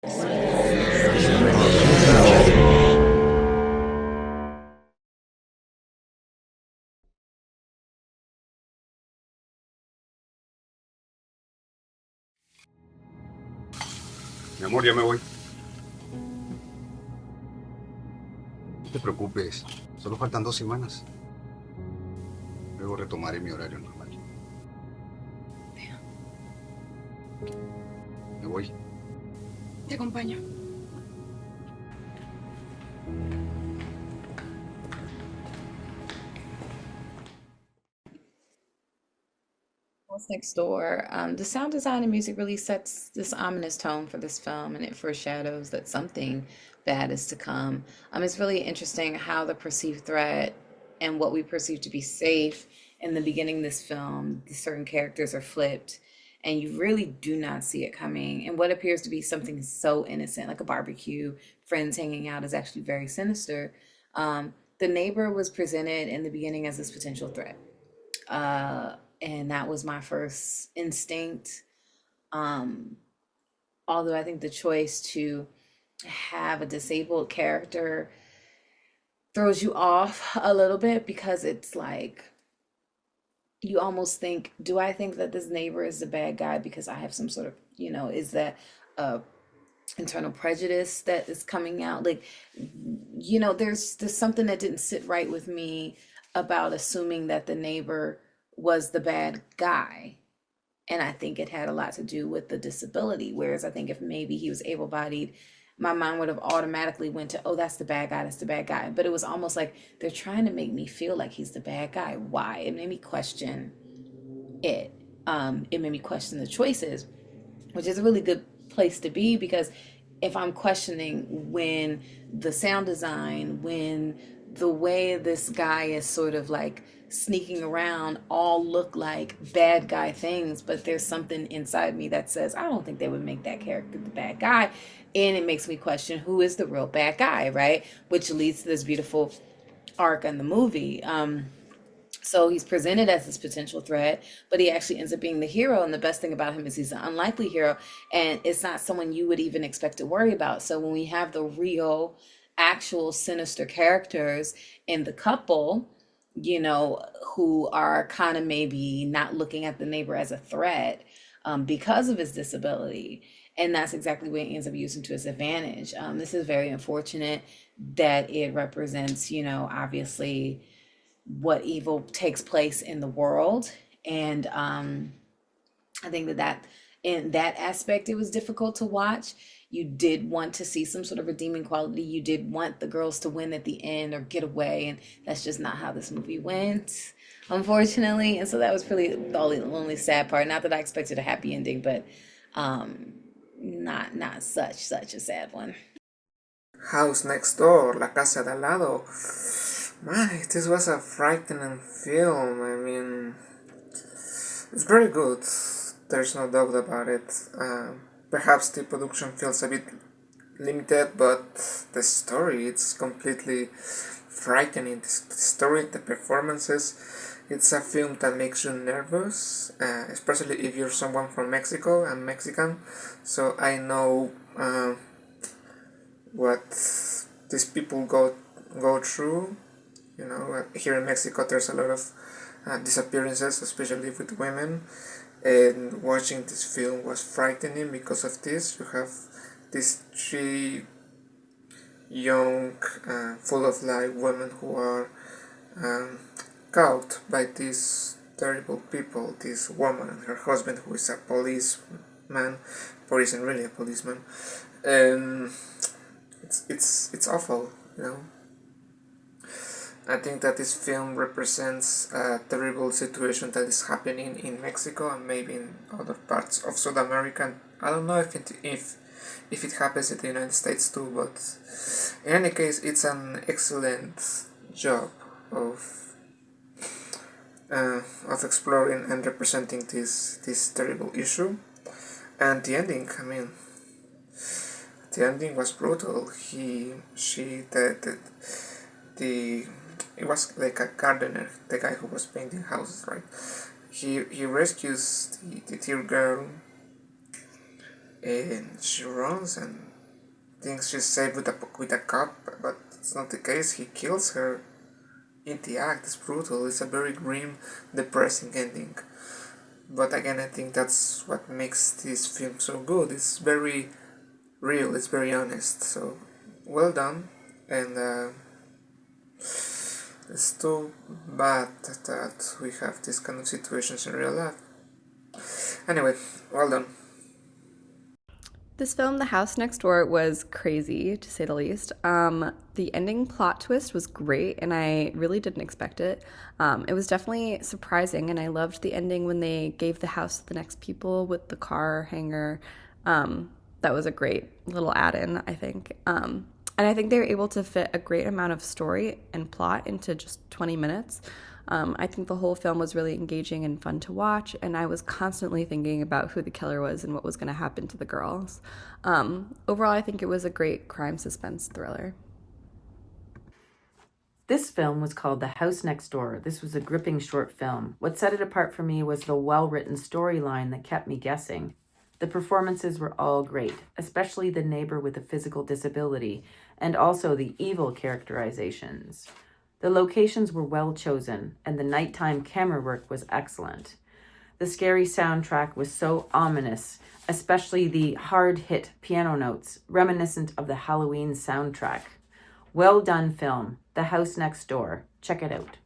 Mi amor, ya me voy. No te preocupes, solo faltan 2 semanas. Luego retomaré mi horario normal. Me voy. Te acompaño. What's Next Door? The sound design and music really sets this ominous tone for this film, and it foreshadows that something bad is to come. It's really interesting how the perceived threat and what we perceive to be safe in the beginning of this film, the certain characters are flipped, and you really do not see it coming. And what appears to be something so innocent, like a barbecue, friends hanging out, is actually very sinister. The neighbor was presented in the beginning as this potential threat, and that was my first instinct. Um, Although I think the choice to have a disabled character throws you off a little bit because it's like you almost think, do I think that this neighbor is the bad guy because I have some sort of, is that a internal prejudice that is coming out? Like, there's something that didn't sit right with me about assuming that the neighbor was the bad guy. And I think it had a lot to do with the disability. Whereas I think if maybe he was able-bodied, my mind would have automatically went to, oh, that's the bad guy, that's the bad guy. But it was almost like they're trying to make me feel like he's the bad guy. Why? It made me question it. It made me question the choices, which is a really good place to be, because if I'm questioning when the sound design, when the way this guy is sort of like sneaking around all look like bad guy things, but there's something inside me that says, I don't think they would make that character the bad guy. And it makes me question who is the real bad guy, right? Which leads to this beautiful arc in the movie. So he's presented as this potential threat, but he actually ends up being the hero. And the best thing about him is he's an unlikely hero. And it's not someone you would even expect to worry about. So when we have the real, actual sinister characters in the couple, who are kind of maybe not looking at the neighbor as a threat because of his disability. And that's exactly what he ends up using to his advantage. This is very unfortunate that it represents, obviously what evil takes place in the world. And I think that in that aspect, it was difficult to watch. You did want to see some sort of redeeming quality. You did want the girls to win at the end or get away, and that's just not how this movie went, unfortunately. And so that was really the only sad part. Not that I expected a happy ending, but not such a sad one. House Next Door, La Casa de al lado. My, this was a frightening film. I mean, it's very good. There's no doubt about it. Perhaps the production feels a bit limited, but the story, it's completely frightening. The story, the performances, it's a film that makes you nervous, especially if you're someone from Mexico. I'm Mexican, so I know what these people go through. Here in Mexico, there's a lot of disappearances, especially with women. And watching this film was frightening because of this. You have these three young, full of life women who are caught by these terrible people. This woman and her husband, who is a policeman, but isn't really a policeman, and it's awful. I think that this film represents a terrible situation that is happening in Mexico and maybe in other parts of South America. I don't know if it happens in the United States too, but in any case, it's an excellent job of exploring and representing this terrible issue. And the ending, I mean, the ending was brutal. The it was like a gardener, the guy who was painting houses, right? He rescues the dear girl, and she runs, and thinks she's safe with a cop, but it's not the case. He kills her in the act. It's brutal. It's a very grim, depressing ending. But again, I think that's what makes this film so good. It's very real. It's very honest. So well done. And it's too bad that we have these kind of situations in real life. Anyway, well done. This film, The House Next Door, was crazy, to say the least. The ending plot twist was great, and I really didn't expect it. It was definitely surprising, and I loved the ending when they gave the house to the next people with the car hanger. That was a great little add-in, I think. And I think they were able to fit a great amount of story and plot into just 20 minutes. I think the whole film was really engaging and fun to watch, and I was constantly thinking about who the killer was and what was going to happen to the girls. Overall, I think it was a great crime suspense thriller. This film was called The House Next Door. This was a gripping short film. What set it apart for me was the well-written storyline that kept me guessing. The performances were all great, especially the neighbor with a physical disability, and also the evil characterizations. The locations were well chosen, and the nighttime camera work was excellent. The scary soundtrack was so ominous, especially the hard-hit piano notes, reminiscent of the Halloween soundtrack. Well done film, The House Next Door. Check it out.